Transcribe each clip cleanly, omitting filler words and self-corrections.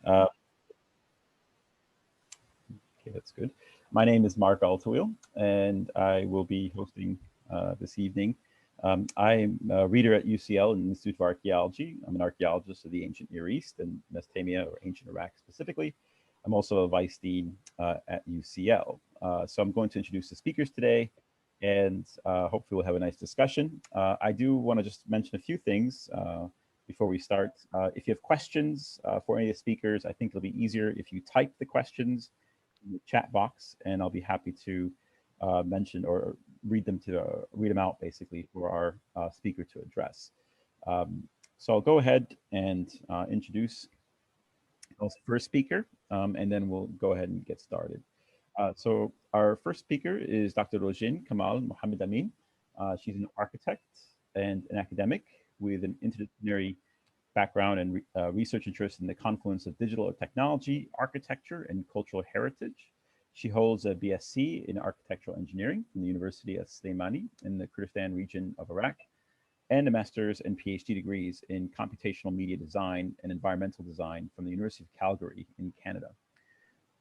Uh, okay, that's good. My name is Mark Altaweel, and I will be hosting this evening. I'm a reader at UCL in the Institute of Archaeology. I'm an archaeologist of the ancient Near East and Mesopotamia, or ancient Iraq specifically. I'm also a vice dean at UCL. So I'm going to introduce the speakers today, and hopefully we'll have a nice discussion. I do want to just mention a few things before we start. If you have questions for any of the speakers, I think it'll be easier if you type the questions in the chat box, and I'll be happy to mention or read them out basically for our speaker to address. So I'll go ahead and introduce our first speaker, and then we'll go ahead and get started. So our first speaker is Dr. Rozhen Kamal Mohammed-Amin. She's an architect and an academic with an interdisciplinary background and research interest in the confluence of digital technology, architecture, and cultural heritage. She holds a BSc in architectural engineering from the University of Sulaimani in the Kurdistan region of Iraq, and a master's and PhD degrees in computational media design and environmental design from the University of Calgary in Canada.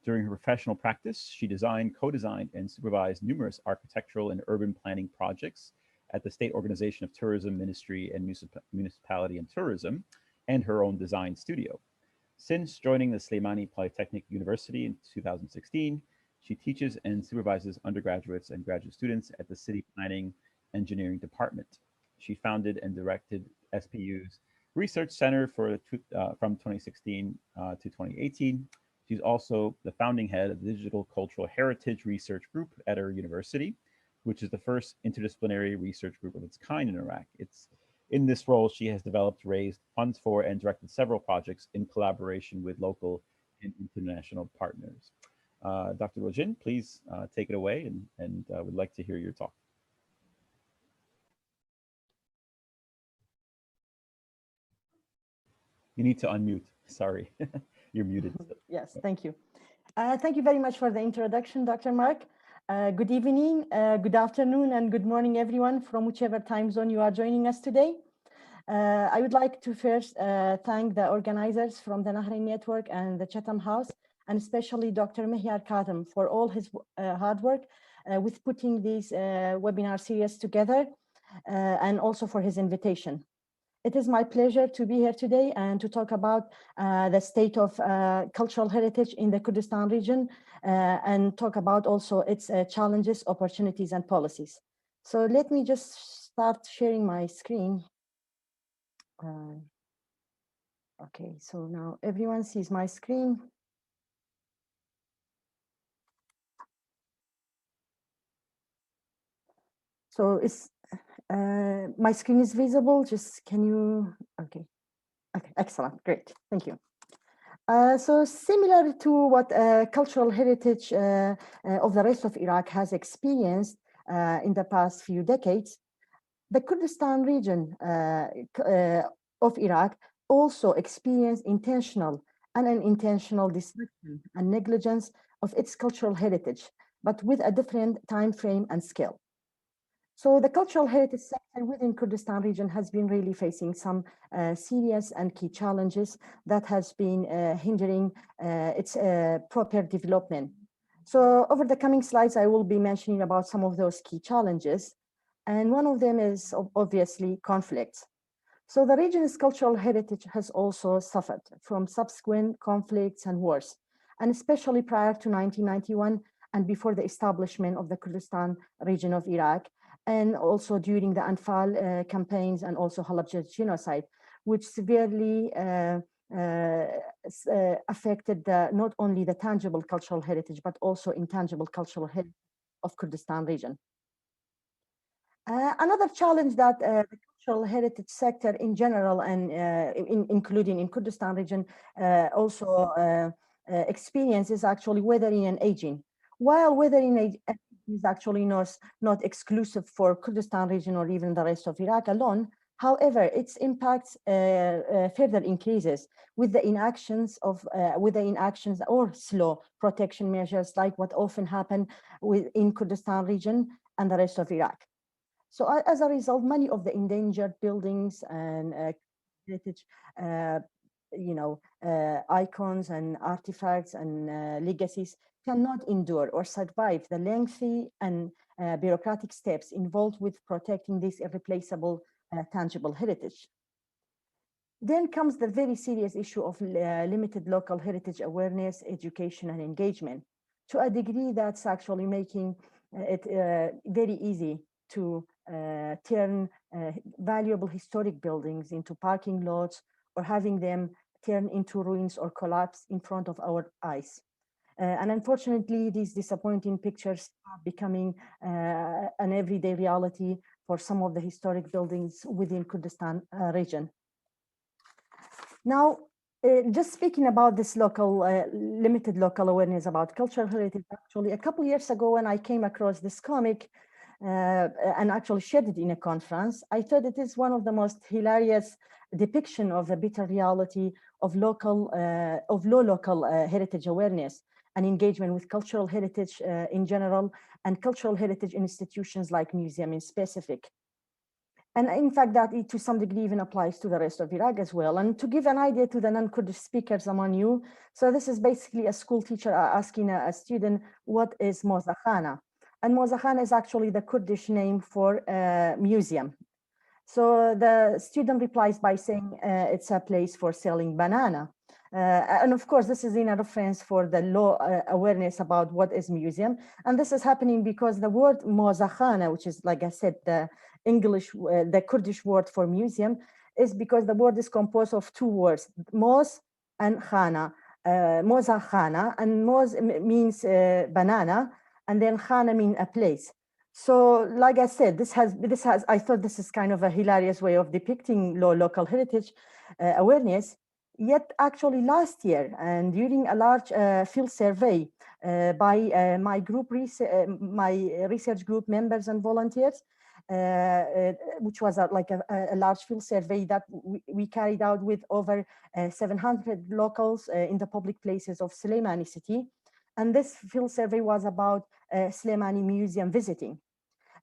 During her professional practice, she designed, co-designed, and supervised numerous architectural and urban planning projects at the State Organization of Tourism Ministry and Municipality and Tourism, and her own design studio. Since joining the Sulaimani Polytechnic University in 2016, she teaches and supervises undergraduates and graduate students at the City Planning Engineering Department. She founded and directed SPU's Research Center from 2016 to 2018. She's also the founding head of the Digital Cultural Heritage Research Group at her university, which is the first interdisciplinary research group of its kind in Iraq. In this role, she has developed, raised funds for, and directed several projects in collaboration with local and international partners. Dr. Rozhen, please take it away, and would like to hear your talk. You need to unmute. Sorry, you're muted. Yes, thank you. Thank you very much for the introduction, Dr. Mark. Good evening, good afternoon, and good morning, everyone, from whichever time zone you are joining us today. I would like to first thank the organizers from the Nahrain Network and the Chatham House, and especially Dr. Mehyar Khatem for all his hard work with putting this webinar series together, and also for his invitation. It is my pleasure to be here today and to talk about the state of cultural heritage in the Kurdistan region, and talk about also its challenges, opportunities, and policies. So let me just start sharing my screen. Okay, so now everyone sees my screen. So my screen is visible. Just can you? Okay, excellent, great, thank you. So similar to what cultural heritage of the rest of Iraq has experienced in the past few decades, the Kurdistan region of Iraq also experienced intentional and unintentional destruction and negligence of its cultural heritage, but with a different time frame and scale. So the cultural heritage sector within Kurdistan region has been really facing some serious and key challenges that has been hindering its proper development. So over the coming slides, I will be mentioning about some of those key challenges. And one of them is obviously conflicts. So the region's cultural heritage has also suffered from subsequent conflicts and wars, and especially prior to 1991 and before the establishment of the Kurdistan region of Iraq, and also during the Anfal campaigns and also Halabja genocide, which severely affected not only the tangible cultural heritage, but also intangible cultural heritage of Kurdistan region. Another challenge that the cultural heritage sector in general, and including in Kurdistan region, also experiences actually weathering and aging. While weathering is actually not exclusive for Kurdistan region or even the rest of Iraq alone, however, its impacts further increases with the inactions or slow protection measures, like what often happen in Kurdistan region and the rest of Iraq. So as a result, many of the endangered buildings and heritage icons and artifacts and legacies cannot endure or survive the lengthy and bureaucratic steps involved with protecting this irreplaceable tangible heritage. Then comes the very serious issue of limited local heritage awareness, education, and engagement, to a degree that's actually making it very easy to turn valuable historic buildings into parking lots, or having them turn into ruins or collapse in front of our eyes. And unfortunately, these disappointing pictures are becoming an everyday reality for some of the historic buildings within Kurdistan region. Now, just speaking about this limited local awareness about cultural heritage, actually, a couple years ago when I came across this comic and actually shared it in a conference, I thought it is one of the most hilarious depiction of the bitter reality of low local heritage awareness and engagement with cultural heritage in general, and cultural heritage institutions like museum in specific. And in fact, that to some degree even applies to the rest of Iraq as well. And to give an idea to the non-Kurdish speakers among you, so this is basically a school teacher asking a student, what is Mozakhana? And Mozakhana is actually the Kurdish name for museum. So the student replies by saying it's a place for selling banana. And of course, this is in a reference for the low awareness about what is museum. And this is happening because the word Mozakhana, which is, like I said, the Kurdish word for museum, is because the word is composed of two words, Moz and Khana. Mozakhana, and Moz means banana, and then Khana means a place. So, like I said, I thought this is kind of a hilarious way of depicting low local heritage awareness. Yet, actually, last year, and during a large field survey by my research group members and volunteers, which was like a large field survey that we carried out with over 700 locals in the public places of Sulaimani city. And this field survey was about Sulaimani Museum visiting.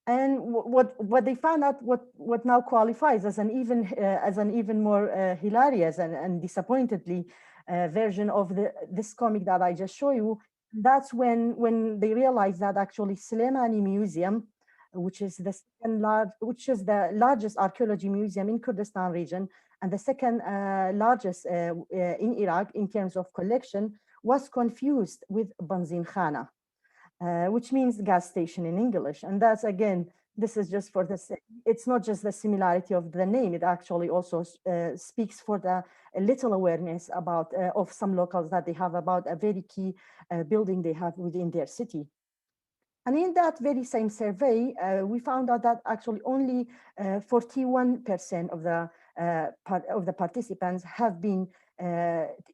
And what they found out, what now qualifies as an even more hilarious and disappointedly version of this comic that I just showed you. That's when they realized that actually Sulaimani Museum, which is the largest archaeology museum in Kurdistan region and the second largest in Iraq in terms of collection, was confused with Banzin Khana. Which means gas station in English. And that's, again, this is just for this, it's not just the similarity of the name, it actually also speaks for the little awareness about of some locals that they have about a very key building they have within their city. And in that very same survey, we found out that actually only 41% of the participants have been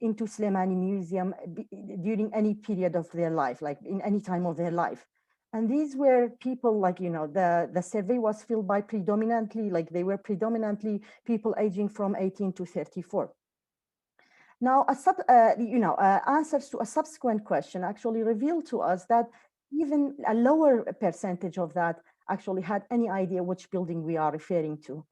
into Sulaimani Museum during any period of their life, like in any time of their life. And these were people like, the survey was filled by predominantly people aging from 18 to 34. Now, answers to a subsequent question actually revealed to us that even a lower percentage of that actually had any idea which building we are referring to.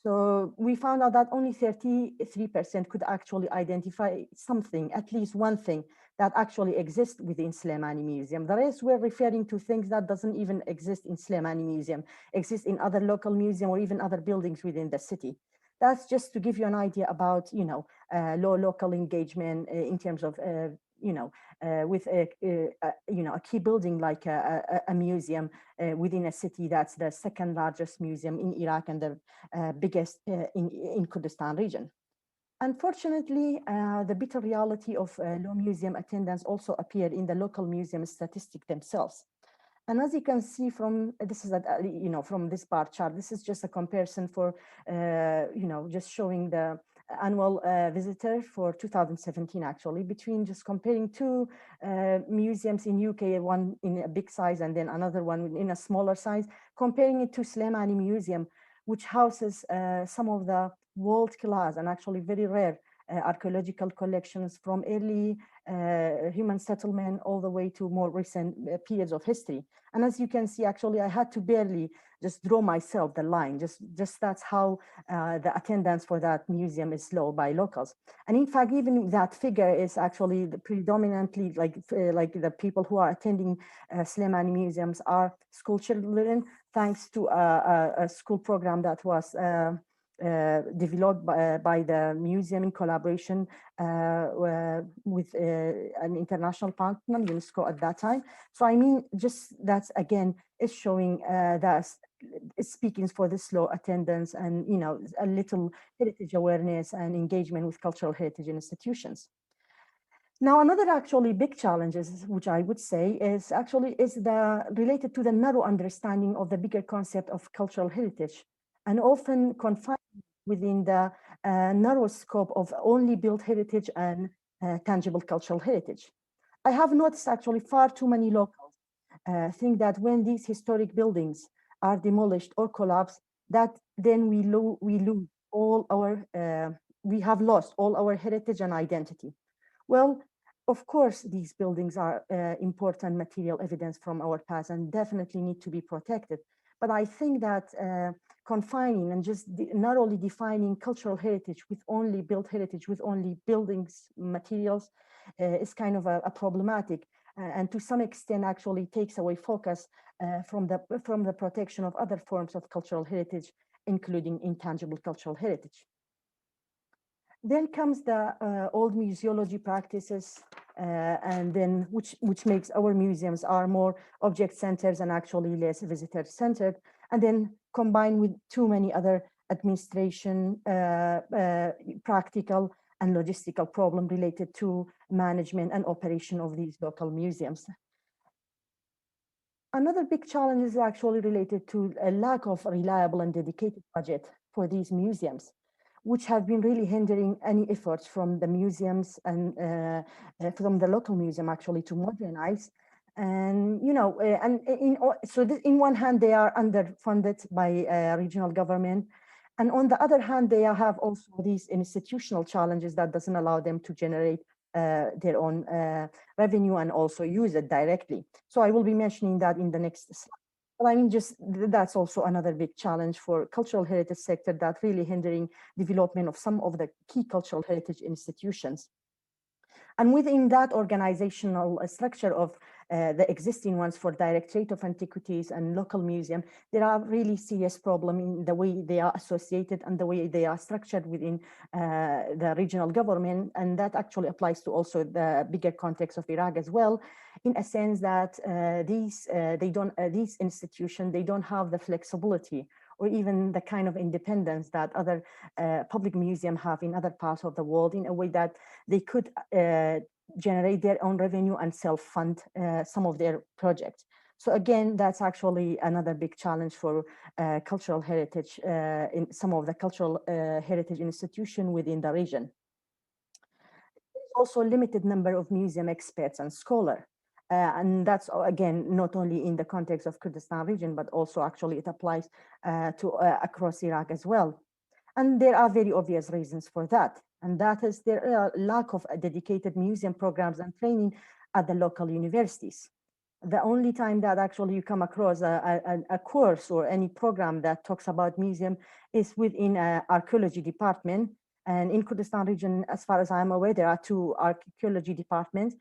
So we found out that only 33% could actually identify something, at least one thing that actually exists within Sulaimani Museum. The rest were referring to things that doesn't even exist in Sulaimani Museum, exist in other local museum or even other buildings within the city. That's just to give you an idea about, low local engagement in terms of, with a key building like a museum within a city that's the second largest museum in Iraq and the biggest in Kurdistan region. Unfortunately, the bitter reality of low museum attendance also appeared in the local museum statistics themselves. And as you can see from this is from this bar chart, this is just a comparison for just showing the annual visitor for 2017 actually, between just comparing two museums in UK, one in a big size and then another one in a smaller size, comparing it to Sulaimani Museum, which houses some of the world-class and actually very rare archaeological collections from early human settlement all the way to more recent periods of history. And as you can see, actually, I had to barely just draw myself the line. Just that's how the attendance for that museum is low by locals. And in fact, even that figure is actually predominantly like the people who are attending Sulaimani museums are school children, thanks to a school program that was developed by the museum in collaboration with an international partner, UNESCO at that time. So I mean, just that's again is showing that it speaking for this low attendance and a little heritage awareness and engagement with cultural heritage institutions. Now, another actually big challenges, which I would say is related to the narrow understanding of the bigger concept of cultural heritage, and often confined within the narrow scope of only built heritage and tangible cultural heritage. I have noticed actually far too many locals think that when these historic buildings are demolished or collapsed, that then we have lost all our heritage and identity. Well, of course, these buildings are important material evidence from our past and definitely need to be protected. But I think that confining and just not only defining cultural heritage with only built heritage, with only buildings, materials, is kind of a problematic. And to some extent actually takes away focus from the protection of other forms of cultural heritage, including intangible cultural heritage. Then comes the old museology practices, and then which makes our museums are more object-centered and actually less visitor-centered, and then combined with too many other administration, practical and logistical problem related to management and operation of these local museums. Another big challenge is actually related to a lack of reliable and dedicated budget for these museums, which have been really hindering any efforts from the museums and from the local museum actually to modernize. And in one hand they are underfunded by regional government, and on the other hand they have also these institutional challenges that doesn't allow them to generate their own revenue and also use it directly. So I will be mentioning that in the next slide. But I mean, just that's also another big challenge for cultural heritage sector that really hindering development of some of the key cultural heritage institutions. And within that organizational structure of the existing ones for Directorate of Antiquities and local museum, there are really serious problems in the way they are associated and the way they are structured within the regional government. And that actually applies to also the bigger context of Iraq as well, in a sense that these institutions, they don't have the flexibility or even the kind of independence that other public museums have in other parts of the world, in a way that they could generate their own revenue and self-fund some of their projects. So again, that's actually another big challenge for cultural heritage in some of the cultural heritage institutions within the region. There's also a limited number of museum experts and scholars. And that's, again, not only in the context of Kurdistan region, but also actually it applies to across Iraq as well. And there are very obvious reasons for that. And that is their lack of dedicated museum programs and training at the local universities. The only time that actually you come across a course or any program that talks about museum is within an archaeology department. And in Kurdistan region, as far as I'm aware, there are 2 archaeology departments,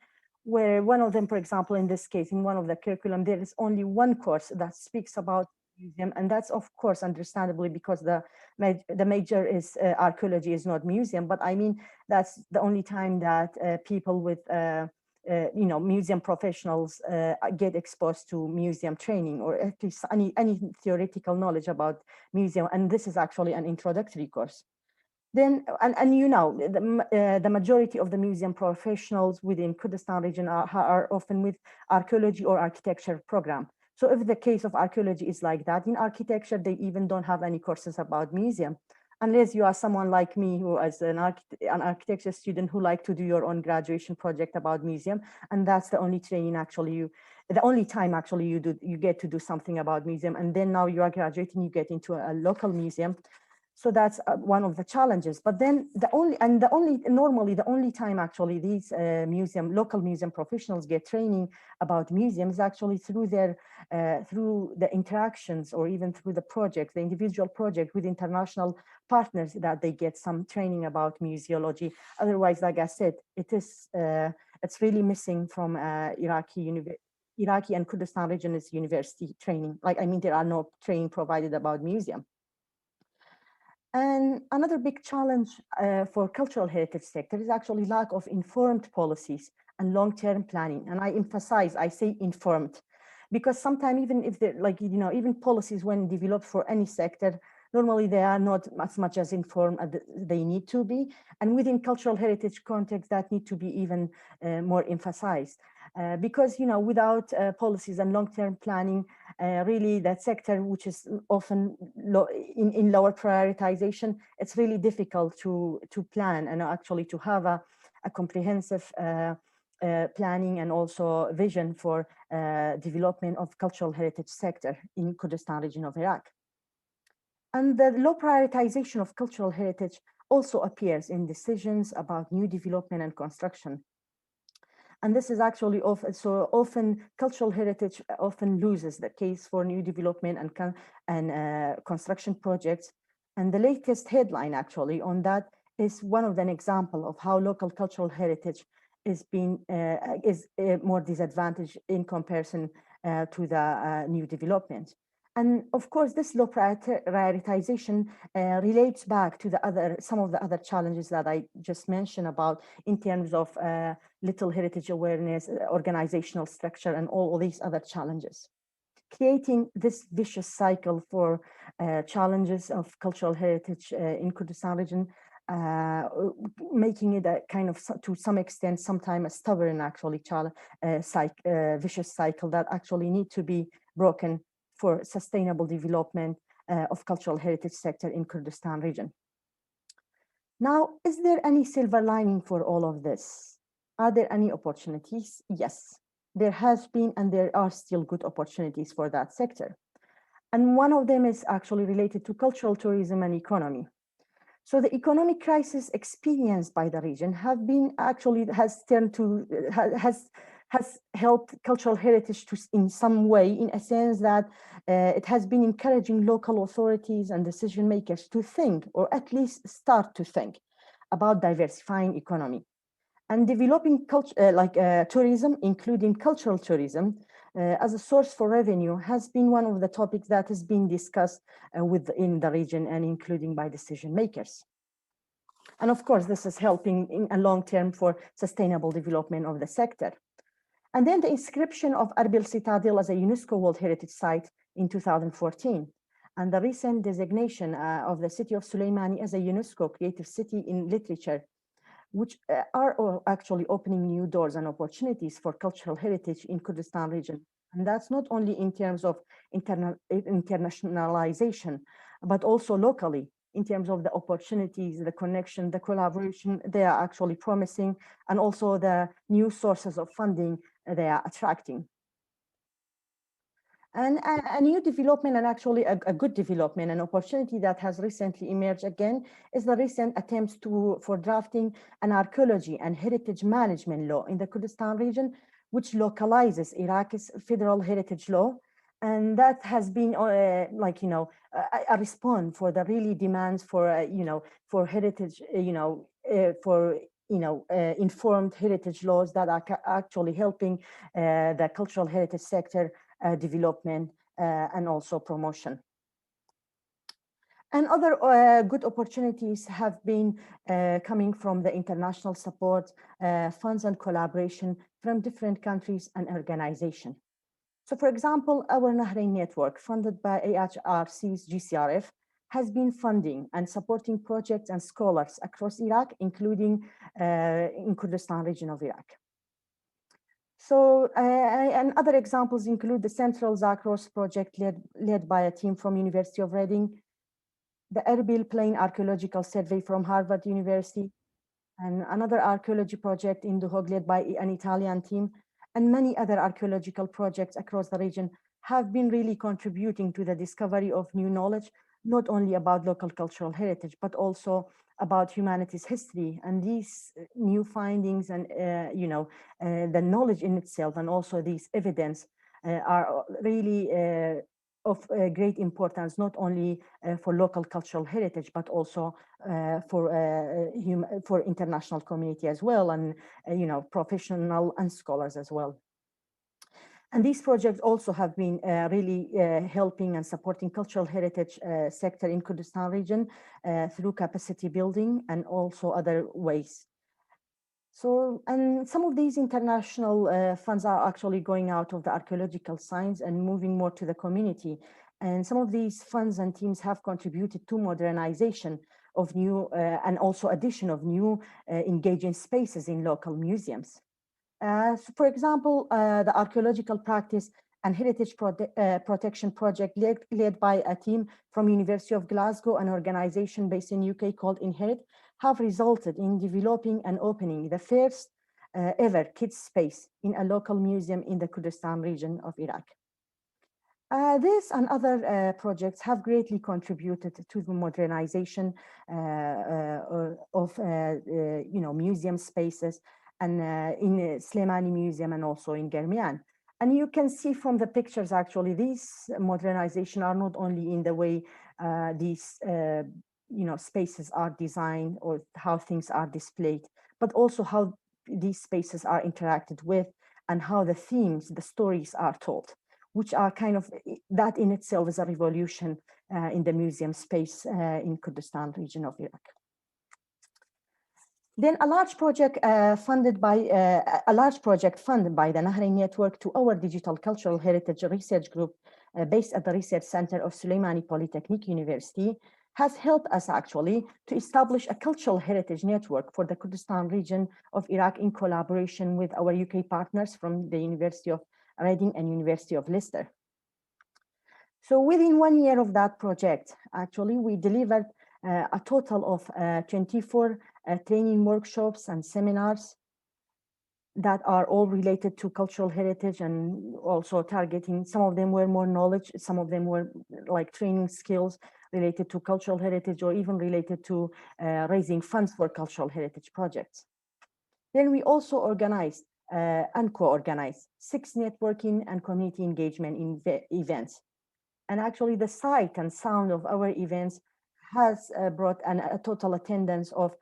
where one of them, for example, in this case, in one of the curriculum, there is only one course that speaks about museum. And that's, of course, understandably, because the major is archaeology, is not museum. But I mean, that's the only time that people with museum professionals get exposed to museum training, or at least any theoretical knowledge about museum. And this is actually an introductory course. Then, the majority of the museum professionals within Kurdistan region are often with archaeology or architecture program. So if the case of archaeology is like that, in architecture, they even don't have any courses about museum, unless you are someone like me who is an architecture student who like to do your own graduation project about museum. And that's the only training actually the only time actually you get to do something about museum. And then now you are graduating, you get into a local museum. So that's one of the challenges. But then normally the only time actually these local museum professionals get training about museums actually through through the interactions or even through the project, the individual project with international partners, that they get some training about museology. Otherwise, like I said, it's really missing from Iraqi and Kurdistan region's university training. Like, I mean, there are no training provided about museum. And another big challenge for cultural heritage sector is actually lack of informed policies and long-term planning. And I say informed, because sometimes even if they're like, even policies when developed for any sector, normally they are not as much as informed as they need to be. And within cultural heritage context, that need to be even more emphasized. Because, without policies and long-term planning, really that sector, which is often in lower prioritization, it's really difficult to plan and actually to have a comprehensive planning and also vision for development of cultural heritage sector in Kurdistan region of Iraq. And the low prioritization of cultural heritage also appears in decisions about new development and construction. And this is actually often cultural heritage often loses the case for new development and construction projects. And the latest headline actually on that is one of an example of how local cultural heritage is more disadvantaged in comparison to the new development. And of course, this low prioritization relates back to some of the other challenges that I just mentioned about in terms of little heritage awareness, organizational structure, and all these other challenges. Creating this vicious cycle for challenges of cultural heritage in Kurdistan region, making it a kind of, to some extent, sometimes a stubborn actually vicious cycle that actually need to be broken for sustainable development of cultural heritage sector in Kurdistan region. Now, is there any silver lining for all of this? Are there any opportunities? Yes, there has been, and there are still good opportunities for that sector. And one of them is actually related to cultural tourism and economy. So the economic crisis experienced by the region has helped cultural heritage in some way, in a sense that it has been encouraging local authorities and decision makers to think, or at least start to think, about diversifying economy and developing tourism, including cultural tourism, as a source for revenue has been one of the topics that has been discussed within the region and including by decision makers. And of course, this is helping in a long term for sustainable development of the sector. And then the inscription of Erbil Citadel as a UNESCO World Heritage Site in 2014, and the recent designation of the city of Sulaimani as a UNESCO Creative City in Literature, which are actually opening new doors and opportunities for cultural heritage in Kurdistan region. And that's not only in terms of internationalization, but also locally in terms of the opportunities, the connection, the collaboration they are actually promising, and also the new sources of funding they are attracting. And a new development, and actually a good development, an opportunity that has recently emerged again, is the recent attempts for drafting an archaeology and heritage management law in the Kurdistan region, which localizes Iraq's federal heritage law. And that has been a response for the really demands for, for heritage, informed heritage laws that are actually helping the cultural heritage sector development and also promotion. And other good opportunities have been coming from the international support, funds and collaboration from different countries and organizations. So for example, our Nahrain network, funded by AHRC's GCRF, has been funding and supporting projects and scholars across Iraq, including in Kurdistan region of Iraq. So, and other examples include the Central Zakros project led by a team from University of Reading, the Erbil Plain Archaeological Survey from Harvard University, and another archaeology project in Duhok led by an Italian team, and many other archaeological projects across the region have been really contributing to the discovery of new knowledge not only about local cultural heritage, but also about humanity's history. And these new findings and, the knowledge in itself, and also these evidence are really of great importance, not only for local cultural heritage, but also for international community as well, and professional and scholars as well. And these projects also have been really helping and supporting cultural heritage sector in Kurdistan region through capacity building and also other ways. So, and some of these international funds are actually going out of the archaeological science and moving more to the community. And some of these funds and teams have contributed to modernization of new and also addition of new engaging spaces in local museums. So for example, the archaeological practice and heritage protection project led by a team from University of Glasgow, an organization based in UK called Inherit, have resulted in developing and opening the first ever kids space in a local museum in the Kurdistan region of Iraq. This and other projects have greatly contributed to the modernization of museum spaces, and in Sulaimani Museum and also in Germian. And you can see from the pictures, actually, these modernization are not only in the way these spaces are designed or how things are displayed, but also how these spaces are interacted with and how the themes, the stories are told, which are kind of, that in itself is a revolution in the museum space in Kurdistan region of Iraq. Then a large project funded by the Nahrain Network to our digital cultural heritage research group based at the research center of Sulaimani Polytechnic University has helped us actually to establish a cultural heritage network for the Kurdistan region of Iraq in collaboration with our UK partners from the University of Reading and University of Leicester. So within 1 year of that project, actually, we delivered a total of 24 training workshops and seminars that are all related to cultural heritage, and also targeting, some of them were more knowledge, some of them were like training skills related to cultural heritage, or even related to raising funds for cultural heritage projects. Then we also organized and co-organized 6 networking and community engagement events. And actually the sight and sound of our events has brought a total attendance of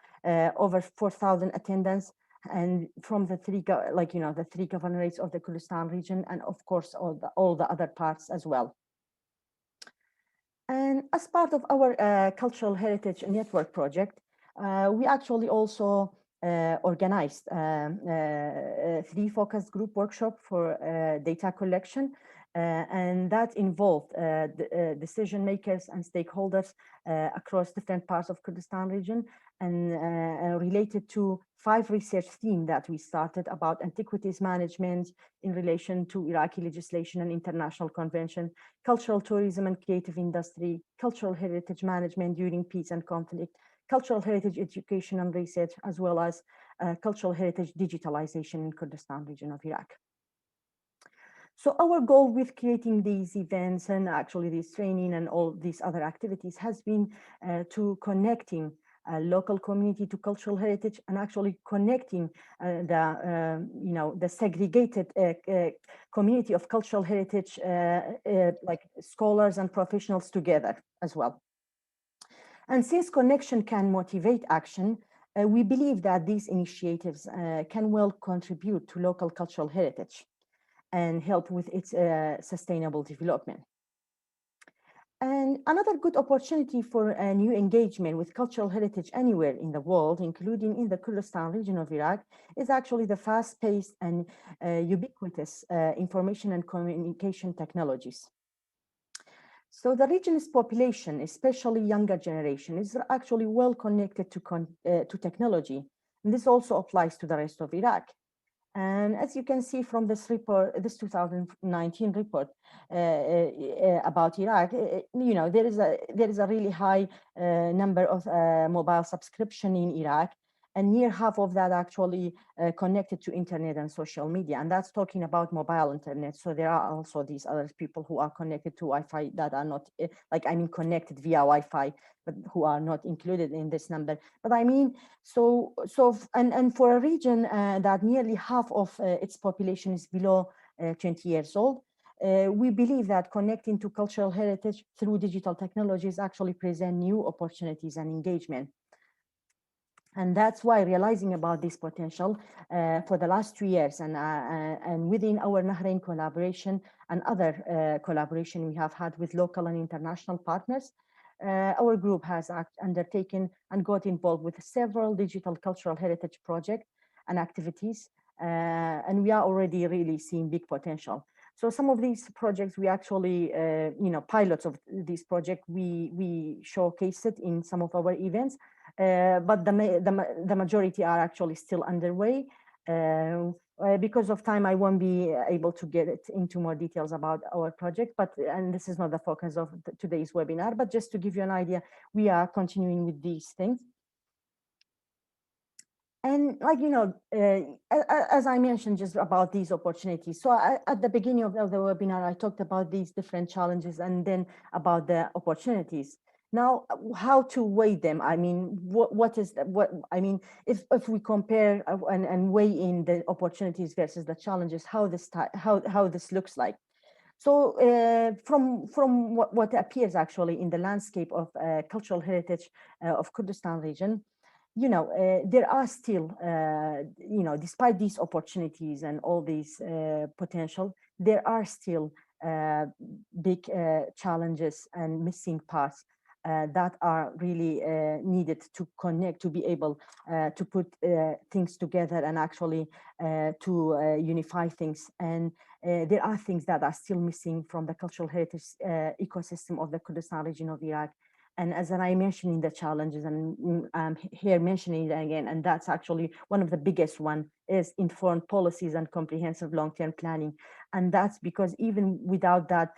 over 4,000 attendance, and from the three governorates of the Kurdistan region, and of course all the other parts as well. And as part of our cultural heritage network project, we actually also organized 3 focus group workshop for data collection, and that involved decision makers and stakeholders across different parts of Kurdistan region, and related to 5 research themes that we started about antiquities management in relation to Iraqi legislation and international convention, cultural tourism and creative industry, cultural heritage management during peace and conflict, cultural heritage education and research, as well as cultural heritage digitalization in Kurdistan region of Iraq. So our goal with creating these events and actually this training and all these other activities has been to connecting local community to cultural heritage, and actually connecting the segregated community of cultural heritage like scholars and professionals together as well. And since connection can motivate action, we believe that these initiatives can well contribute to local cultural heritage and help with its sustainable development. And another good opportunity for a new engagement with cultural heritage anywhere in the world, including in the Kurdistan region of Iraq, is actually the fast-paced and ubiquitous information and communication technologies. So the region's population, especially younger generation, is actually well connected to technology. And this also applies to the rest of Iraq. And as you can see from this report, this 2019 report about Iraq, there is a really high number of mobile subscription in Iraq, and near half of that actually connected to internet and social media. And that's talking about mobile internet. So there are also these other people who are connected to Wi-Fi that are not, connected via Wi-Fi, but who are not included in this number. But I mean, and for a region that nearly half of its population is below 20 years old, we believe that connecting to cultural heritage through digital technologies actually present new opportunities and engagement. And that's why realizing about this potential for the last 2 years and within our Nahrain collaboration and other collaboration we have had with local and international partners, our group has undertaken and got involved with several digital cultural heritage projects and activities. And we are already really seeing big potential. So some of these projects, we actually, pilots of this project, we showcased it in some of our events, but the majority are actually still underway. Because of time, I won't be able to get it into more details about our project, and this is not the focus of today's webinar, but just to give you an idea, we are continuing with these things. And as I mentioned just about these opportunities. So at the beginning of the webinar, I talked about these different challenges and then about the opportunities. Now, how to weigh them? I mean, if we compare and weigh in the opportunities versus the challenges, how this looks like. So from what appears actually in the landscape of cultural heritage of Kurdistan region, there are still, despite these opportunities and all these potential, there are still big challenges and missing parts that are really needed to connect, to be able to put things together and actually to unify things. And there are things that are still missing from the cultural heritage ecosystem of the Kurdistan region of Iraq. And as I mentioned in the challenges, and I'm here mentioning it again, and that's actually one of the biggest one, is informed policies and comprehensive long-term planning. And that's because even without that,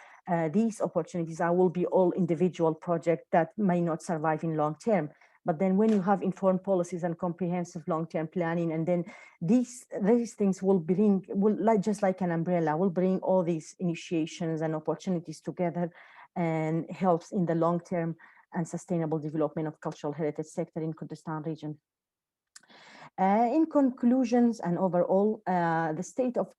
these opportunities will be all individual projects that may not survive in long term. But then when you have informed policies and comprehensive long-term planning, and then these things will just like an umbrella, will bring all these initiations and opportunities together and helps in the long-term and sustainable development of cultural heritage sector in Kurdistan region. In conclusions and overall, the state of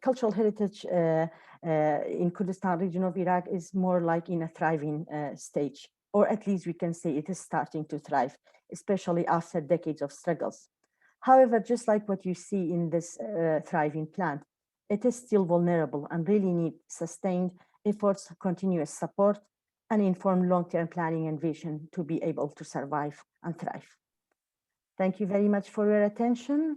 cultural heritage in Kurdistan region of Iraq is more like in a thriving stage, or at least we can say it is starting to thrive, especially after decades of struggles. However, just like what you see in this thriving plant, it is still vulnerable and really need sustained efforts, continuous support, and informed long-term planning and vision to be able to survive and thrive. Thank you very much for your attention.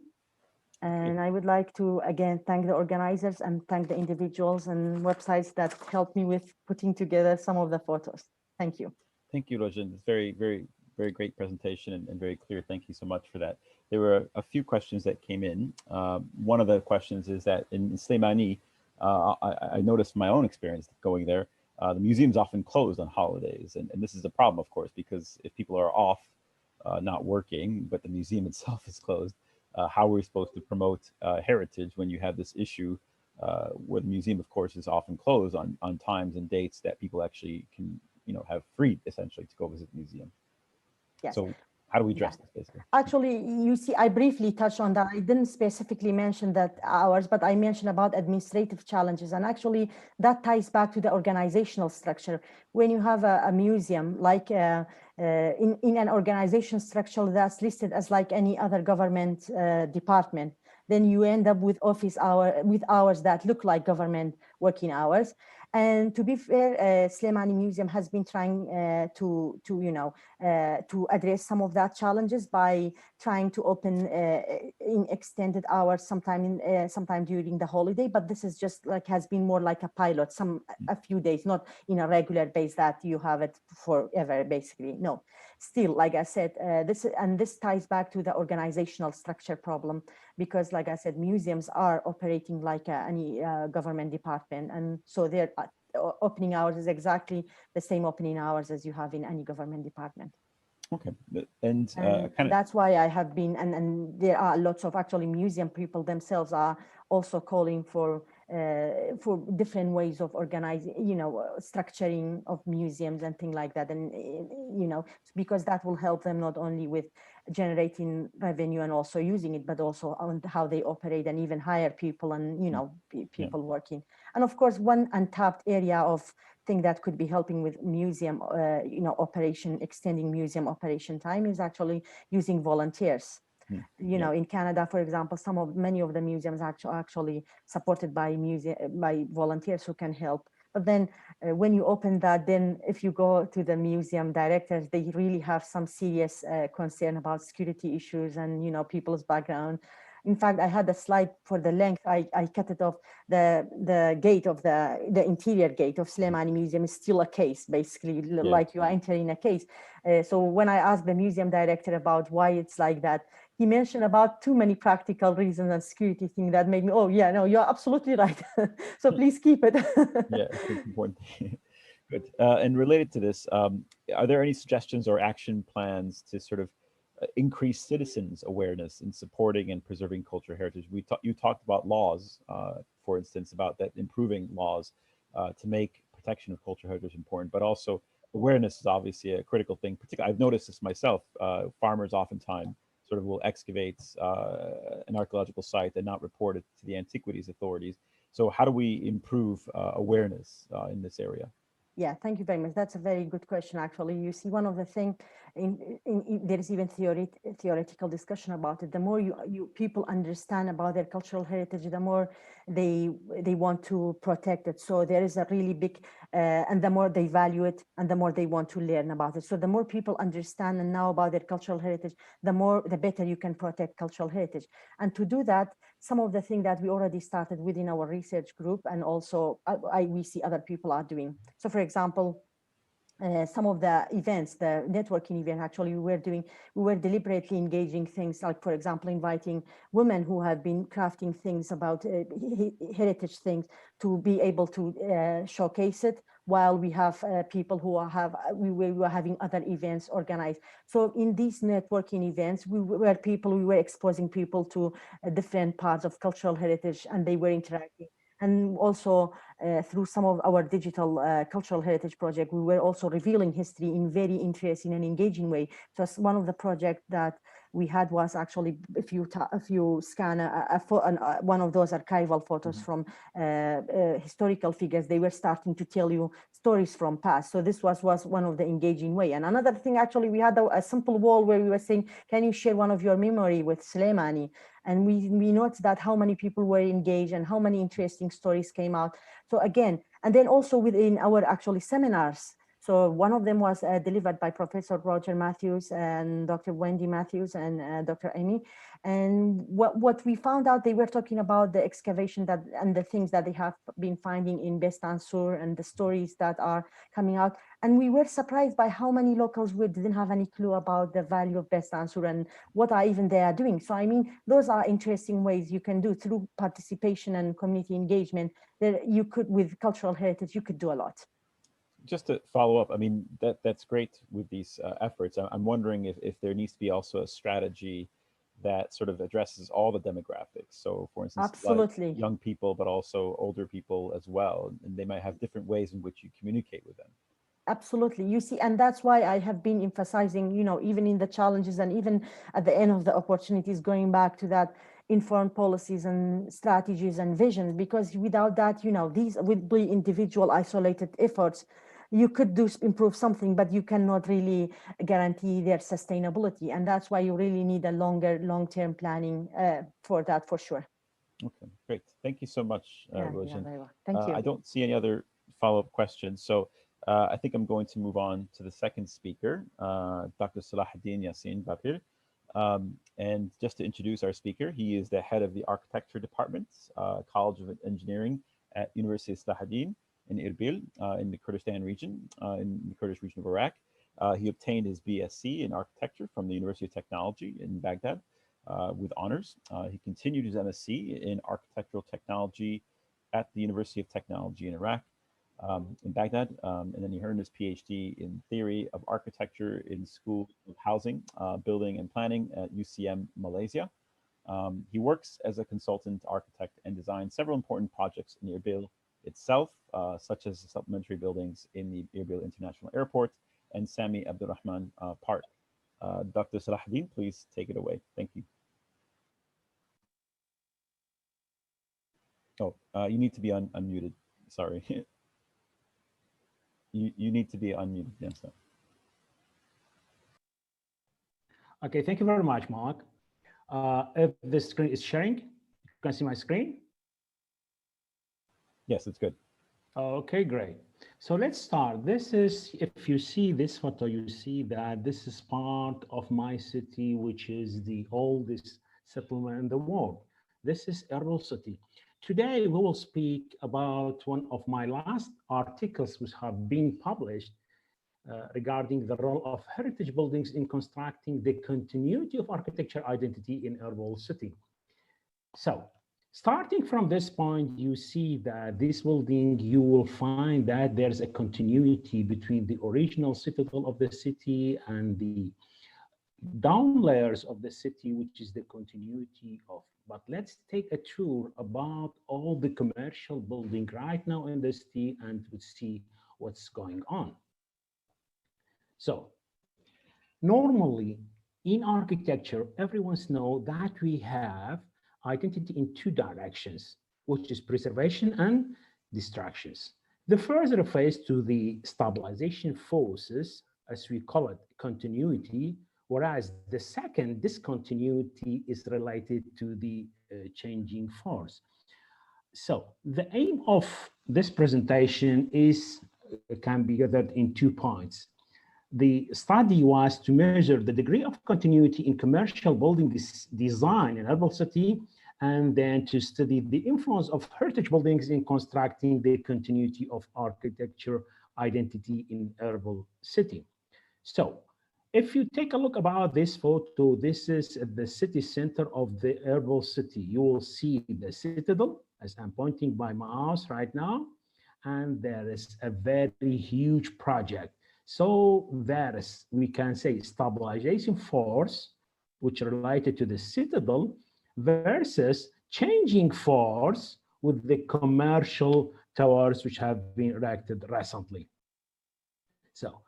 And I would like to again thank the organizers and thank the individuals and websites that helped me with putting together some of the photos. Thank you. Thank you, Rozhen. It's very, very, very great presentation and very clear. Thank you so much for that. There were a few questions that came in. One of the questions is that in Sulaimani, I noticed from my own experience going there, the museum's often closed on holidays. And this is a problem, of course, because if people are off, not working, but the museum itself is closed, how are we supposed to promote heritage when you have this issue where the museum, of course, is often closed on times and dates that people actually can, have free, essentially, to go visit the museum? Yes. So how do we address this, basically? Actually, you see, I briefly touched on that. I didn't specifically mention that hours, but I mentioned about administrative challenges. And actually, that ties back to the organizational structure. When you have a museum, like in an organization structure that's listed as like any other government department, then you end up with hours that look like government working hours. And to be fair, Sulaimani Museum has been trying to address some of that challenges by trying to open in extended hours sometime during the holiday. But this is just like has been more like a pilot, a few days, not in a regular base that you have it forever, basically. No, still, like I said, this ties back to the organizational structure problem, because, like I said, museums are operating like any government department, and so their opening hours is exactly the same opening hours as you have in any government department. Okay. And And kind of, that's why I have been, and there are lots of actually museum people themselves are also calling for different ways of organizing, structuring of museums and things like that. And, because that will help them not only with generating revenue and also using it, but also on how they operate and even hire people and, people working. And of course, one untapped area of thing that could be helping with museum, operation, extending museum operation time is actually using volunteers. In Canada, for example, many of the museums are actually supported by volunteers who can help. But then when you open that, then if you go to the museum directors, they really have some serious concern about security issues and, people's background. In fact, I had a slide for the length. I cut it off. The gate of the interior gate of Sulaimani Museum is still a case, basically, like you are entering a case. So when I asked the museum director about why it's like that, he mentioned about too many practical reasons and security things that made me, oh yeah, no, you're absolutely right. So please keep it. yeah, it's important. Good. And related to this, are there any suggestions or action plans to sort of increase citizens' awareness in supporting and preserving cultural heritage? You talked about laws, for instance, about that improving laws to make protection of cultural heritage important, but also awareness is obviously a critical thing. Particularly, I've noticed this myself. Farmers oftentimes sort of will excavate an archaeological site and not report it to the antiquities authorities. So how do we improve awareness in this area? Yeah, thank you very much. That's a very good question, actually. You see, one of the things, there is even theoretical discussion about it. The more people understand about their cultural heritage, the more they want to protect it. So there is a really big, and the more they value it, and the more they want to learn about it. So the more people understand and know about their cultural heritage, the better you can protect cultural heritage. And to do that, some of the things that we already started within our research group, and also we see other people are doing. So for example, some of the events, the networking event, actually we were deliberately engaging things like, for example, inviting women who have been crafting things about heritage things to be able to showcase it, while we have people who we were having other events organized. So in these networking events, we were exposing people to different parts of cultural heritage, and they were interacting. And also through some of our digital cultural heritage project, we were also revealing history in very interesting and engaging way. Just one of the projects that we had was actually, if you scan one of those archival photos from historical figures, they were starting to tell you stories from past. So this was one of the engaging way. And another thing, actually, we had a simple wall where we were saying, can you share one of your memory with Sulaimani? And we noticed that how many people were engaged and how many interesting stories came out. So again, and then also within our actually seminars. So one of them was delivered by Professor Roger Matthews and Dr. Wendy Matthews and Dr. Amy. And what we found out, they were talking about the excavation and the things that they have been finding in Best Ansur and the stories that are coming out. And we were surprised by how many locals didn't have any clue about the value of Best Ansur and what are even they are doing. So I mean, those are interesting ways you can do through participation and community engagement that you could, with cultural heritage, you could do a lot. Just to follow up, I mean, that's great with these efforts. I'm wondering if there needs to be also a strategy that sort of addresses all the demographics. So for instance, like Absolutely. young people, but also older people as well. And they might have different ways in which you communicate with them. Absolutely. You see, and that's why I have been emphasizing, even in the challenges and even at the end of the opportunities, going back to that informed policies and strategies and visions, because without that, these would be individual isolated efforts. You could improve something, but you cannot really guarantee their sustainability. And that's why you really need a long-term planning for that, for sure. Okay, great. Thank you so much, Rozhen. Very well. Thank you. I don't see any other follow-up questions. So I think I'm going to move on to the second speaker, Dr. Salahaddin Yasin Baper. And just to introduce our speaker, he is the head of the architecture department, College of Engineering at University of Salahaddin in Erbil, in the Kurdistan region, in the Kurdish region of Iraq. He obtained his BSc in architecture from the University of Technology in Baghdad with honors. He continued his MSc in architectural technology at the University of Technology in Iraq. in Baghdad, and then he earned his PhD in theory of architecture in School of Housing, Building and Planning at UCM Malaysia. He works as a consultant architect and designed several important projects in Erbil itself, such as the supplementary buildings in the Erbil International Airport and Sami Abdurrahman Park. Dr. Salahaddin, please take it away. Thank you. Oh, you need to be unmuted. Sorry. you need to be unmuted. Yes. Sir. Okay, thank you very much, Mark. If the screen is sharing, you can see my screen? Yes, it's good. Okay, great. So let's start. This is, if you see this photo, you see that this is part of my city, which is the oldest settlement in the world. This is Erbil city. Today, we will speak about one of my last articles which have been published regarding the role of heritage buildings in constructing the continuity of architecture identity in Erbil city. So, starting from this point, you see that this building, you will find that there's a continuity between the original citadel of the city and the down layers of the city, which is the continuity of. But let's take a tour about all the commercial building right now in the city and to see what's going on. So, normally in architecture, everyone knows that we have identity in two directions, which is preservation and destructions. The first refers to the stabilization forces, as we call it, continuity, whereas the second, discontinuity, is related to the changing force. So the aim of this presentation can be gathered in 2 points. The study was to measure the degree of continuity in commercial building design in Erbil city, and then to study the influence of heritage buildings in constructing the continuity of architecture identity in Erbil city. So, if you take a look about this photo, this is at the city center of the Erbil city. You will see the citadel, as I'm pointing by my mouse right now, and there is a very huge project. So there is, we can say, stabilization force, which related to the citadel, versus changing force with the commercial towers which have been erected recently. So,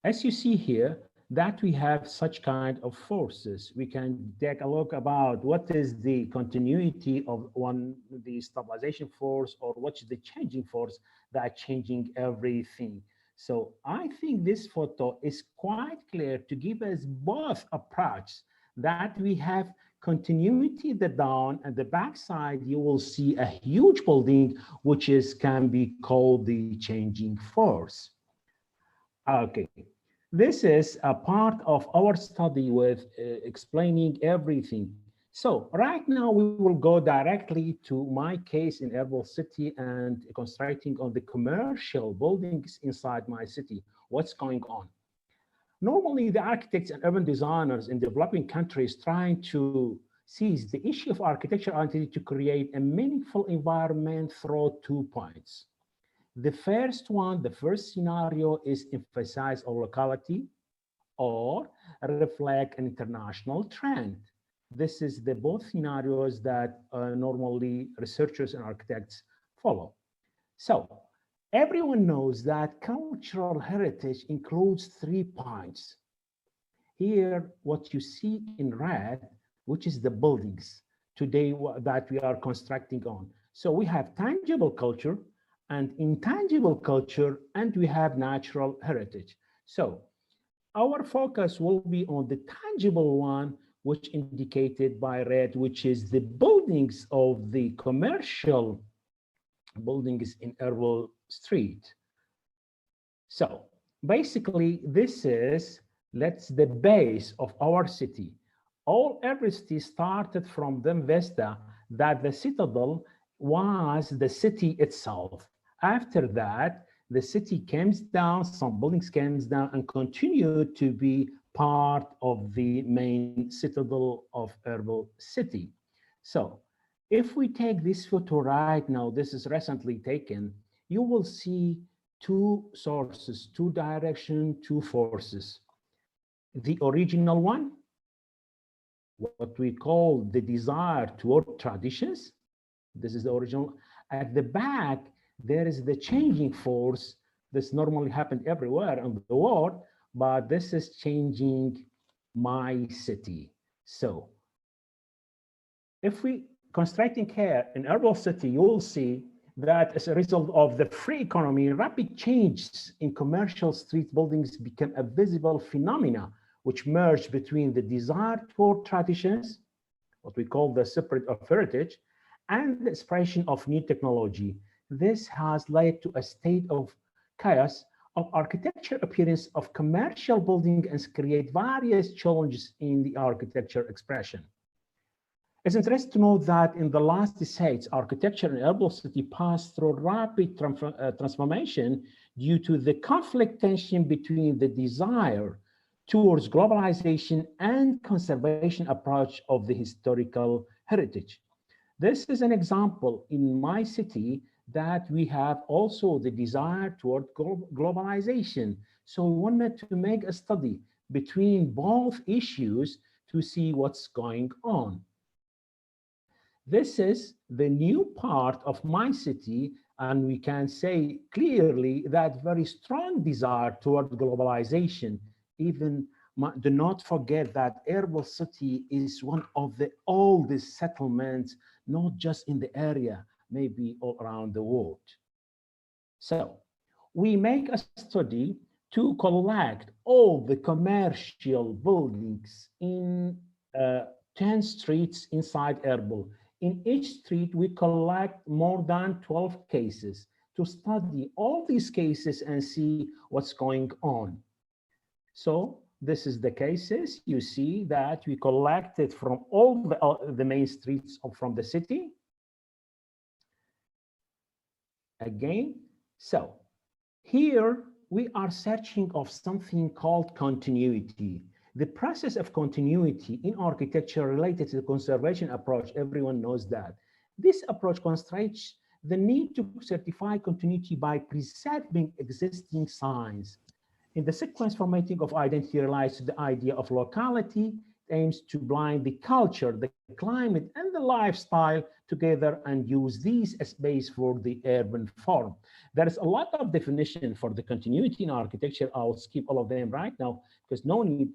as you see here, that we have such kind of forces. We can take a look about what is the continuity of the stabilization force, or what's the changing force that changing everything. So I think this photo is quite clear to give us both approaches, that we have continuity the down, and the backside you will see a huge building which can be called the changing force. Okay, this is a part of our study with explaining everything. So right now we will go directly to my case in Erbil city and concentrating on the commercial buildings inside my city. What's going on? Normally the architects and urban designers in developing countries trying to seize the issue of architecture identity to create a meaningful environment through 2 points. The first one, the first scenario, is emphasize a locality or reflect an international trend. This is the both scenarios that normally researchers and architects follow. So everyone knows that cultural heritage includes 3 points. Here, what you see in red, which is the buildings today that we are constructing on. So we have tangible culture and intangible culture, and we have natural heritage. So our focus will be on the tangible one, which indicated by red, which is the buildings of the commercial buildings in Erbil Street. So basically, this is the base of our city. Every city started from the Vesta, that the citadel was the city itself. After that, the city comes down, some buildings comes down and continue to be part of the main citadel of Erbil city. So if we take this photo right now, this is recently taken, you will see two sources, two directions, two forces. The original one, what we call the desire toward traditions. This is the original. At the back, there is the changing force. This normally happened everywhere in the world, but this is changing my city. So if we concentrating here in Erbil city, you will see that as a result of the free economy, rapid changes in commercial street buildings became a visible phenomena which merged between the desire for traditions, what we call the spirit of heritage, and the expression of new technology. This has led to a state of chaos of architecture appearance of commercial building and create various challenges in the architecture expression. It's interesting to note that in the last decades, architecture in Erbil city passed through rapid transformation due to the conflict tension between the desire towards globalization and conservation approach of the historical heritage. This is an example in my city that we have also the desire toward globalization. So we wanted to make a study between both issues to see what's going on. This is the new part of my city, and we can say clearly that very strong desire toward globalization. Even do not forget that Erbil city is one of the oldest settlements, not just in the area, maybe all around the world. So we make a study to collect all the commercial buildings in 10 streets inside Erbil. In each street, we collect more than 12 cases to study all these cases and see what's going on. So this is the cases. You see that we collected from all the main streets from the city. Again, so here we are searching of something called continuity. The process of continuity in architecture related to the conservation approach, everyone knows that. This approach constrains the need to certify continuity by preserving existing signs. In the sequence formatting of identity relies to the idea of locality, it aims to blend the culture, the climate, and the lifestyle together and use these as base for the urban form. There is a lot of definition for the continuity in architecture. I'll skip all of them right now because no need.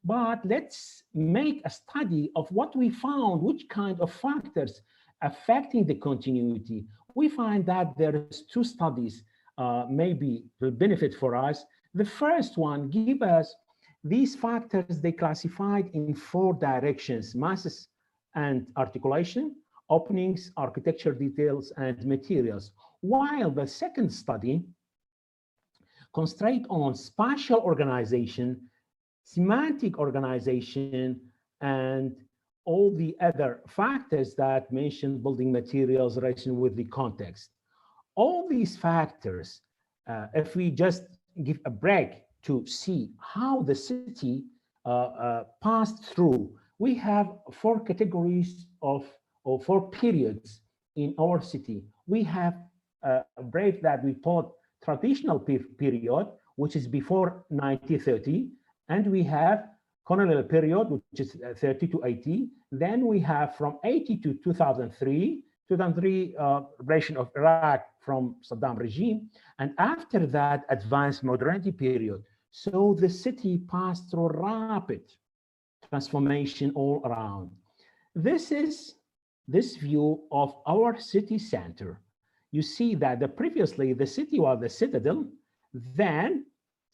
But let's make a study of what we found, which kind of factors affecting the continuity. We find that there's two studies maybe will benefit for us. The first one give us these factors. They classified in 4 directions: masses and articulation, openings, architecture details, and materials. While the second study concentrate on spatial organization, semantic organization, and all the other factors that mention building materials relation with the context. All these factors, if we just give a break to see how the city passed through, we have 4 categories or 4 periods in our city. We have a break that we thought traditional period, which is before 1930, and we have colonial period, which is 30 to 80. Then we have from 80 to 2003, liberation of Iraq from Saddam regime, and after that, advanced modernity period. So the city passed through rapid transformation all around. This is this view of our city center. You see that previously the city was the citadel, then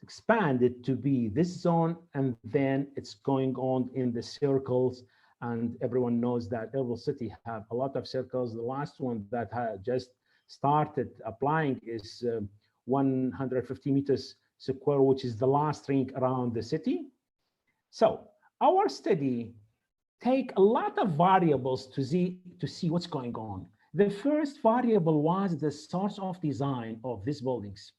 expanded to be this zone, and then it's going on in the circles. And everyone knows that Erbil city have a lot of circles. The last one that just started applying is 150 meters square, which is the last ring around the city. So our study take a lot of variables to see what's going on. The first variable was the source of design of these buildings.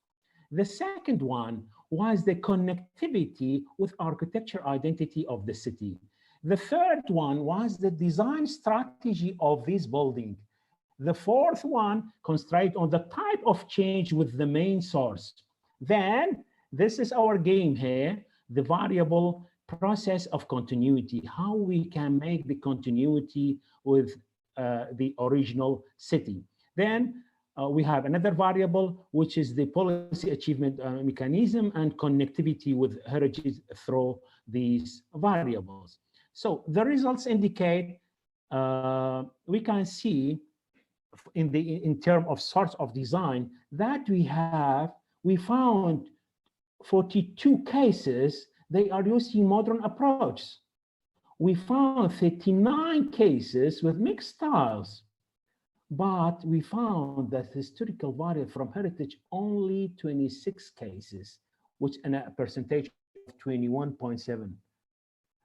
The second one was the connectivity with architecture identity of the city. The third one was the design strategy of this building. The fourth one, concentrate on the type of change with the main source. Then, this is our game here, the variable process of continuity, how we can make the continuity with the original city. Then we have another variable, which is the policy achievement mechanism and connectivity with heritage through these variables. So the results indicate, we can see in terms of source of design that we found 42 cases, they are using modern approaches. We found 39 cases with mixed styles, but we found that historical variant from heritage only 26 cases, which in a percentage of 21.7.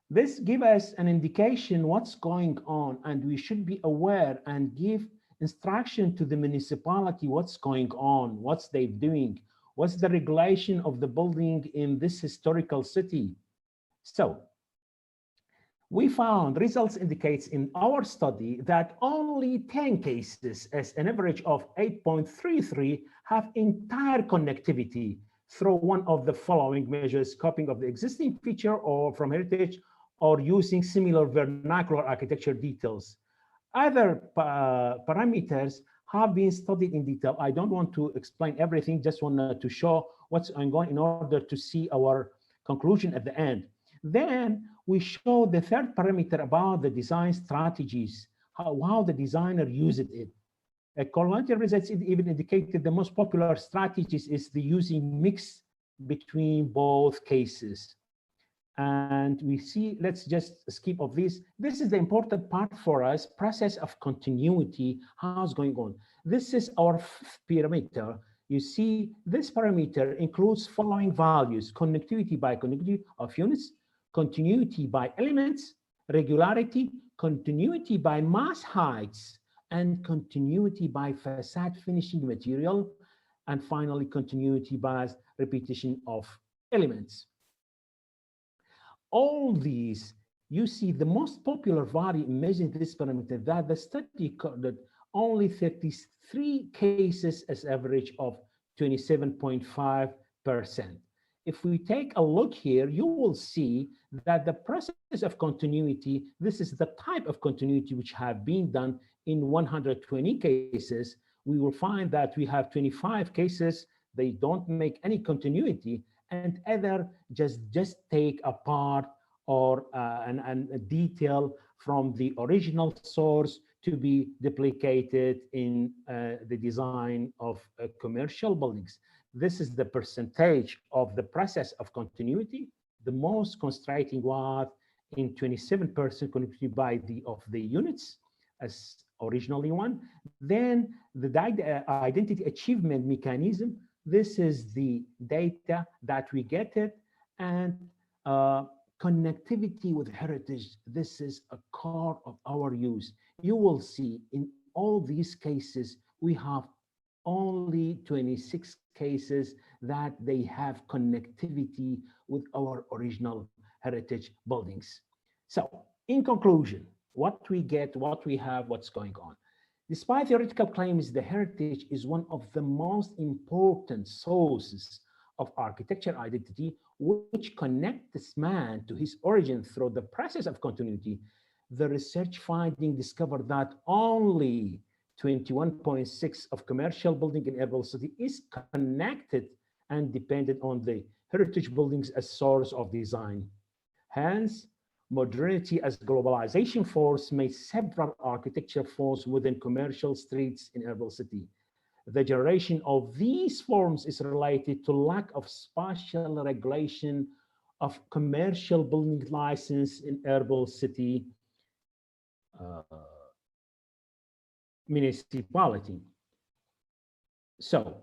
This gives us an indication what's going on, and we should be aware and give instruction to the municipality what's going on, what's they doing, what's the regulation of the building in this historical city. So we found results indicates in our study that only 10 cases, as an average of 8.33, have entire connectivity through one of the following measures: copying of the existing feature or from heritage, or using similar vernacular architecture details. Other parameters have been studied in detail. I don't want to explain everything, just wanted to show what's going on in order to see our conclusion at the end. Then we show the third parameter about the design strategies, how the designer used it. Cumulative results even indicated the most popular strategies is the using mix between both cases. And we see, let's just skip of this. This is the important part for us, process of continuity, how's going on. This is our fifth parameter. You see, this parameter includes following values: connectivity by connectivity of units, continuity by elements, regularity, continuity by mass heights, and continuity by facade finishing material, and finally continuity by repetition of elements. All these, you see the most popular value measuring this parameter that the study recorded only 33 cases as average of 27.5%. If we take a look here, you will see that the process of continuity, this is the type of continuity which have been done in 120 cases. We will find that we have 25 cases, they don't make any continuity, and other just take a part or a detail from the original source to be duplicated in the design of commercial buildings. This is the percentage of the process of continuity. The most concentrating was in 27% continuity by the units as originally one. Then the identity achievement mechanism. This is the data that we get it, and connectivity with heritage. This is a core of our use. You will see in all these cases, we have only 26 cases that they have connectivity with our original heritage buildings. So in conclusion, what we get, what we have, what's going on. Despite theoretical claims, the heritage is one of the most important sources of architecture identity, which connect this man to his origin through the process of continuity. The research finding discovered that only 21.6% of commercial building in Erbil city is connected and dependent on the heritage buildings as source of design. Hence, modernity as globalization force made several architecture forms within commercial streets in Erbil city. The generation of these forms is related to lack of spatial regulation of commercial building license in Erbil city municipality. So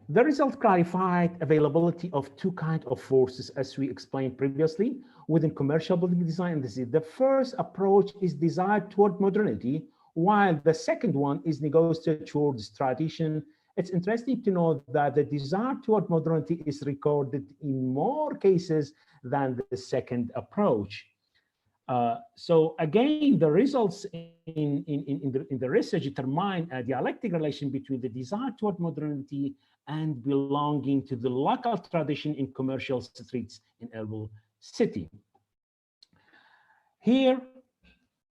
the result clarified availability of two kinds of forces, as we explained previously, within commercial building design. The first approach is desired toward modernity, while the second one is negotiated towards tradition. It's interesting to note that the desire toward modernity is recorded in more cases than the second approach. So again, the results in the research determine a dialectic relation between the desire toward modernity and belonging to the local tradition in commercial streets in Erbil city. Here,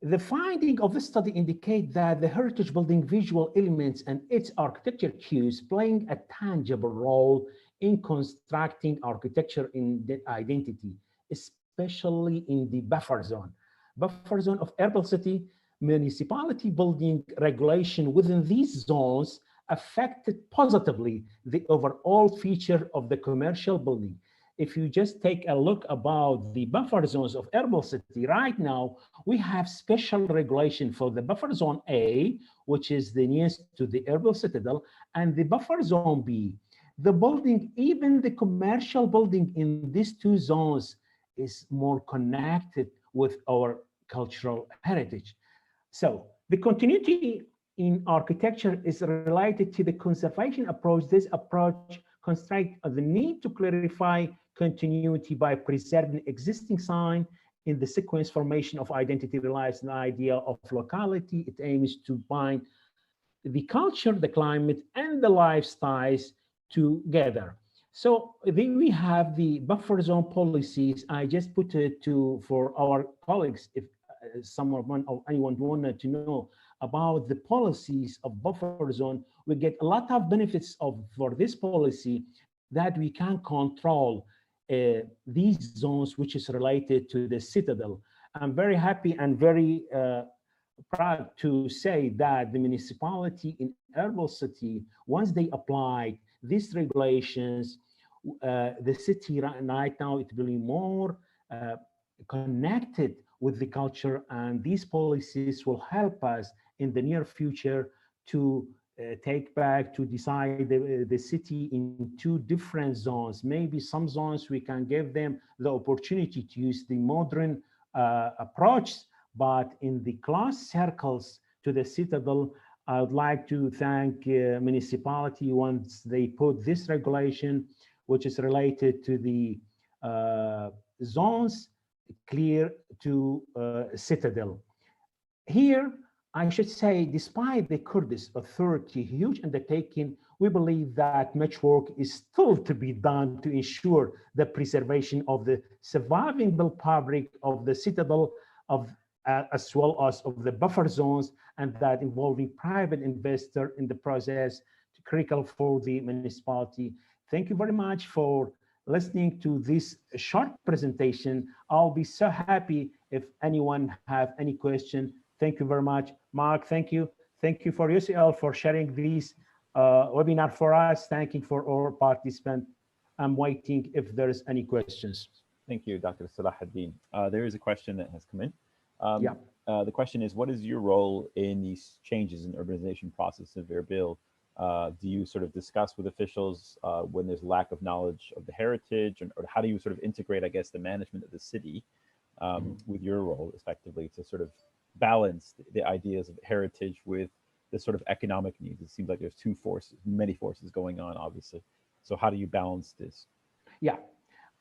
the finding of the study indicate that the heritage building visual elements and its architecture cues playing a tangible role in constructing architecture in the identity, especially in the buffer zone. Buffer zone of Erbil city, municipality building regulation within these zones affected positively the overall feature of the commercial building. If you just take a look about the buffer zones of Erbil city right now, we have special regulation for the buffer zone A, which is the nearest to the Erbil citadel, and the buffer zone B. The building, even the commercial building in these two zones is more connected with our cultural heritage. So the continuity in architecture is related to the conservation approach. This approach constrains the need to clarify continuity by preserving existing sign in the sequence formation of identity relies on the idea of locality. It aims to bind the culture, the climate, and the lifestyles together. So then we have the buffer zone policies. I just put it for our colleagues, if someone or anyone wanted to know about the policies of buffer zone, we get a lot of benefits for this policy that we can control these zones, which is related to the citadel. I'm very happy and very proud to say that the municipality in Erbil city, once they applied these regulations, the city right now it will be more connected with the culture, and these policies will help us in the near future to to decide the city in two different zones. Maybe some zones we can give them the opportunity to use the modern approach, but in the close circles to the citadel, I would like to thank municipality once they put this regulation, which is related to the zones clear to citadel. Here, I should say, despite the Kurdish Authority huge undertaking, we believe that much work is still to be done to ensure the preservation of the surviving built fabric of the citadel as well as of the buffer zones, and that involving private investor in the process critical for the municipality. Thank you very much for listening to this short presentation. I'll be so happy if anyone have any question. Thank you very much. Mark, thank you. Thank you for UCL for sharing this webinar for us. Thank you for all participants. I'm waiting if there's any questions. Thank you, Dr. Salahaddin. There is a question that has come in. The question is, what is your role in these changes in urbanization process of Erbil? Do you sort of discuss with officials when there's lack of knowledge of the heritage, or how do you sort of integrate, I guess, the management of the city with your role effectively to sort of balance the ideas of heritage with the sort of economic needs? It seems like there's many forces going on, obviously. So how do you balance this? Yeah,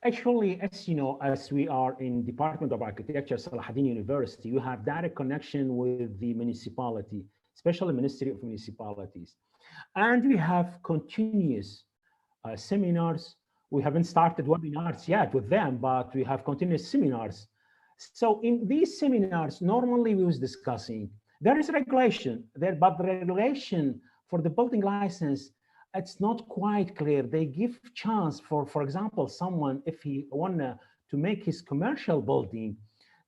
actually, as you know, as we are in Department of Architecture, Salahaddin University, you have direct connection with the municipality, especially Ministry of Municipalities. And we have continuous seminars. We haven't started webinars yet with them, but we have continuous seminars. So in these seminars, normally we was discussing, there is regulation there, but the regulation for the building license, it's not quite clear. They give chance for example, someone, if he wanna to make his commercial building,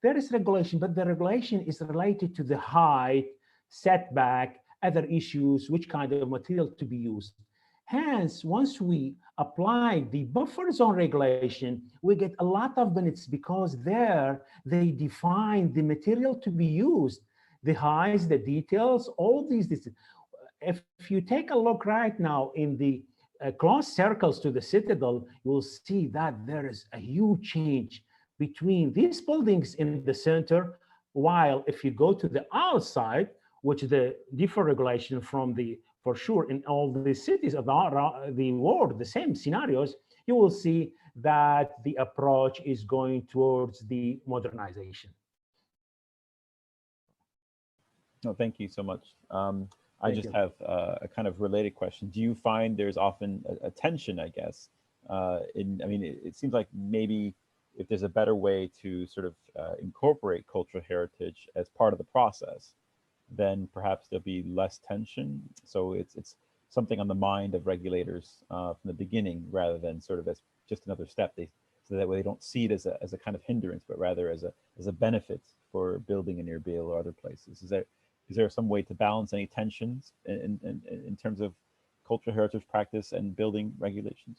there is regulation, but the regulation is related to the height, setback, other issues, which kind of material to be used. Hence, once we apply the buffer zone regulation, we get a lot of benefits because there they define the material to be used, the heights, the details, all these. If you take a look right now in the close circles to the citadel, you will see that there is a huge change between these buildings in the center, while if you go to the outside, which the different regulation from for sure in all the cities of the world, the same scenarios, you will see that the approach is going towards the modernization. No, thank you so much. I Thank just you. have a kind of related question. Do you find there's often a tension, I guess, I mean, it seems like maybe if there's a better way to sort of incorporate cultural heritage as part of the process, then perhaps there'll be less tension. So it's something on the mind of regulators from the beginning, rather than sort of as just another step. So that way they don't see it as a kind of hindrance, but rather as a benefit for building in Erbil or other places. Is there some way to balance any tensions in terms of cultural heritage practice and building regulations?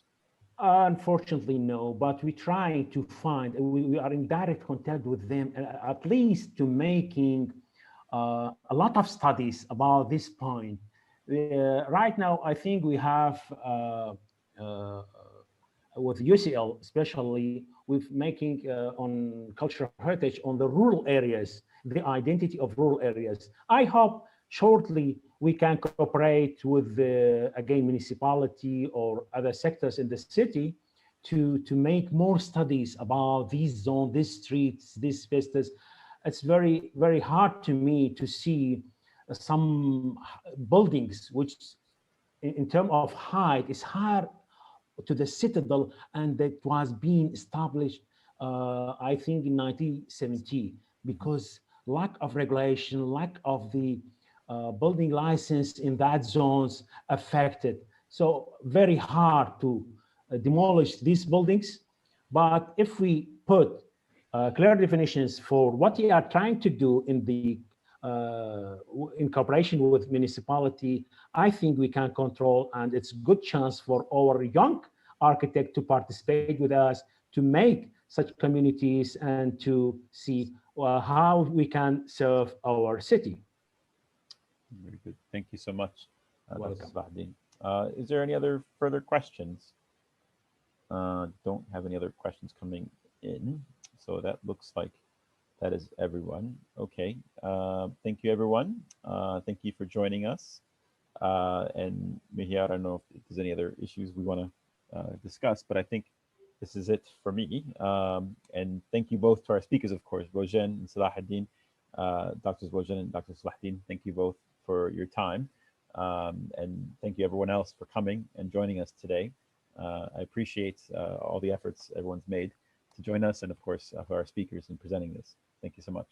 Unfortunately, no, but we try to find, we are in direct contact with them, at least to making a lot of studies about this point. Right now, I think we have uh, with UCL, especially with making on cultural heritage on the rural areas, the identity of rural areas. I hope shortly we can cooperate with the, again, municipality or other sectors in the city to make more studies about these zones, these streets, these vistas. It's very, very hard to me to see some buildings which in terms of height is higher to the citadel, and that was being established, I think, in 1970, because lack of regulation, lack of the building license in that zones affected. So very hard to demolish these buildings. But if we put clear definitions for what we are trying to do in the in cooperation with municipality, I think we can control, and it's good chance for our young architect to participate with us to make such communities and to see how we can serve our city. Very good. Thank you so much, Dr. Welcome. Salahaddin. Is there any other further questions? Don't have any other questions coming in. So that looks like that is everyone. Okay. Thank you, everyone. Thank you for joining us. And Mihir, I don't know if there's any other issues we want to discuss, but I think this is it for me. And thank you both to our speakers, of course, Rozhen and Salahaddin, Drs. Rozhen and Dr. Salahaddin. Thank you both for your time. And thank you everyone else for coming and joining us today. I appreciate all the efforts everyone's made to join us, and of course, of our speakers in presenting this. Thank you so much.